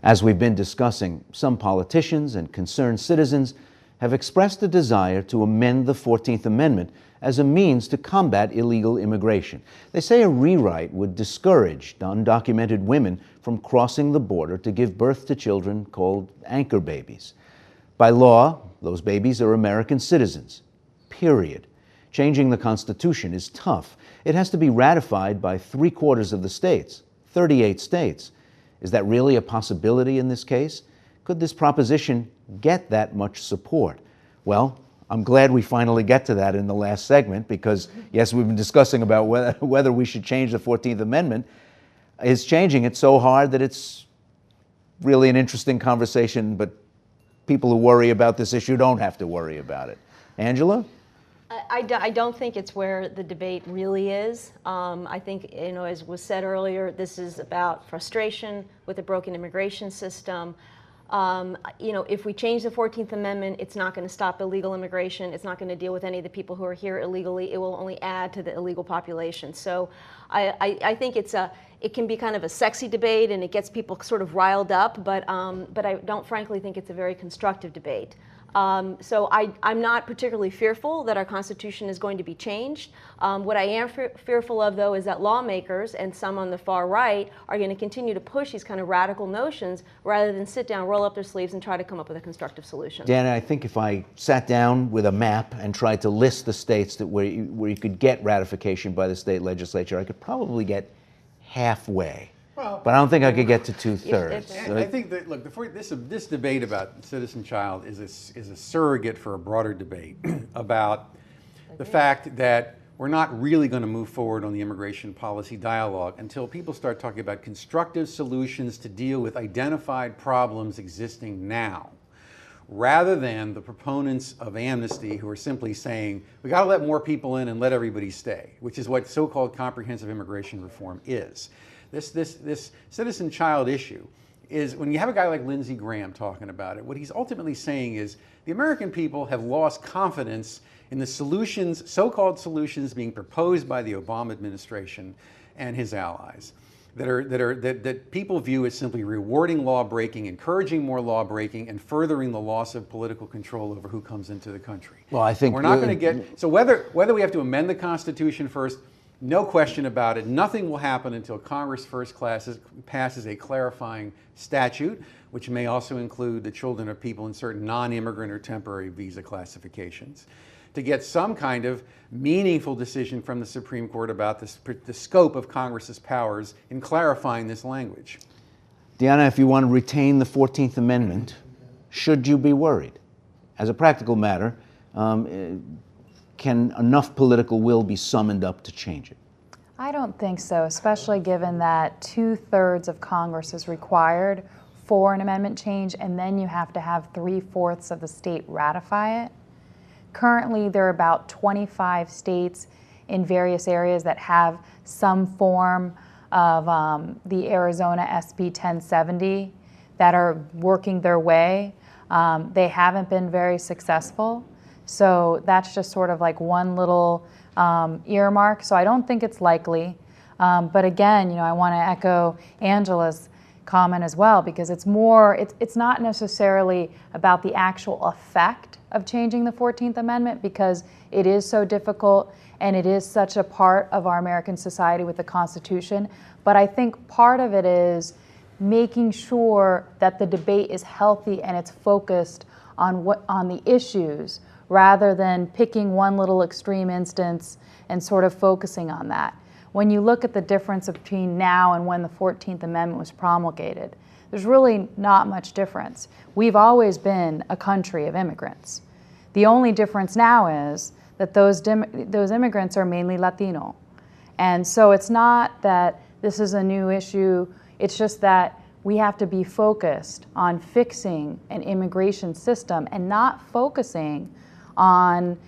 As we've been discussing, some politicians and concerned citizens have expressed a desire to amend the 14th Amendment as a means to combat illegal immigration. They say a rewrite would discourage undocumented women from crossing the border to give birth to children called anchor babies. By law, those babies are American citizens, period. Changing the Constitution is tough. It has to be ratified by 3/4 of the states, 38 states. Is that really a possibility in this case? Could this proposition get that much support? Well, I'm glad we finally get to that in the last segment because, yes, we've been discussing about whether we should change the 14th Amendment. Is changing it so hard that it's really an interesting conversation, but people who worry about this issue don't have to worry about it. Angela? I don't think it's where the debate really is. I think, as was said earlier, this is about frustration with a broken immigration system. If we change the 14th Amendment, it's not going to stop illegal immigration. It's not going to deal with any of the people who are here illegally. It will only add to the illegal population. So I think it can be kind of a sexy debate and it gets people sort of riled up, but I don't frankly think it's a very constructive debate. So I'm not particularly fearful that our Constitution is going to be changed. What I am fearful of, though, is that lawmakers and some on the far right are going to continue to push these kind of radical notions rather than sit down, roll up their sleeves, and try to come up with a constructive solution. Dan, I think if I sat down with a map and tried to list the states where you could get ratification by the state legislature, I could probably get halfway. Well, but I don't think I could get to 2/3. I think that, look, this debate about citizen child is a surrogate for a broader debate about the fact that we're not really going to move forward on the immigration policy dialogue until people start talking about constructive solutions to deal with identified problems existing now, rather than the proponents of amnesty who are simply saying, we got to let more people in and let everybody stay, which is what so-called comprehensive immigration reform is. This citizen child issue is, when you have a guy like Lindsey Graham talking about it, what he's ultimately saying is the American people have lost confidence in the solutions, so-called solutions being proposed by the Obama administration and his allies, that people view as simply rewarding law breaking, encouraging more law breaking, and furthering the loss of political control over who comes into the country. Well, I think we're not going to get, so whether we have to amend the Constitution first, no question about it, nothing will happen until Congress first passes a clarifying statute, which may also include the children of people in certain non-immigrant or temporary visa classifications, to get some kind of meaningful decision from the Supreme Court about the scope of Congress's powers in clarifying this language. Deanna, if you want to retain the 14th Amendment, should you be worried? As a practical matter, can enough political will be summoned up to change it? I don't think so, especially given that 2/3 of Congress is required for an amendment change, and then you have to have 3/4 of the state ratify it. Currently, there are about 25 states in various areas that have some form of the Arizona SB 1070 that are working their way. They haven't been very successful. So that's just sort of like one little earmark. So I don't think it's likely. But again, I want to echo Angela's comment as well, because it's not necessarily about the actual effect of changing the 14th Amendment, because it is so difficult and it is such a part of our American society with the Constitution. But I think part of it is making sure that the debate is healthy and it's focused on the issues, rather than picking one little extreme instance and sort of focusing on that. When you look at the difference between now and when the 14th Amendment was promulgated, there's really not much difference. We've always been a country of immigrants. The only difference now is that those immigrants are mainly Latino. And so it's not that this is a new issue, it's just that we have to be focused on fixing an immigration system and not focusing on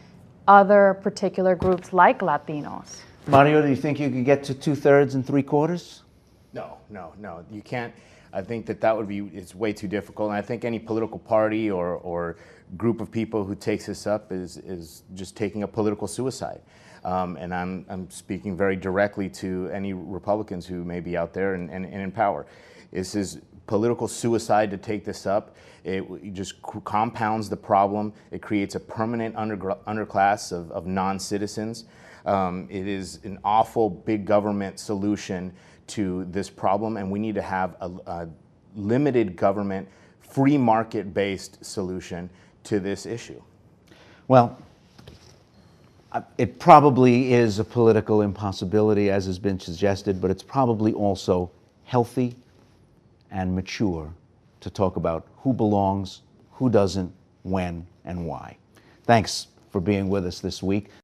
other particular groups like Latinos. Mario, do you think you could get to 2/3 and 3/4? No, you can't. I think it's way too difficult. And I think any political party or group of people who takes this up is just taking a political suicide. And I'm speaking very directly to any Republicans who may be out there and in power. This is political suicide to take this up. It just compounds the problem. It creates a permanent underclass of non-citizens. It is an awful big government solution to this problem, and we need to have a limited government, free market-based solution to this issue. Well, it probably is a political impossibility, as has been suggested, but it's probably also healthy and mature to talk about who belongs, who doesn't, when, and why. Thanks for being with us this week.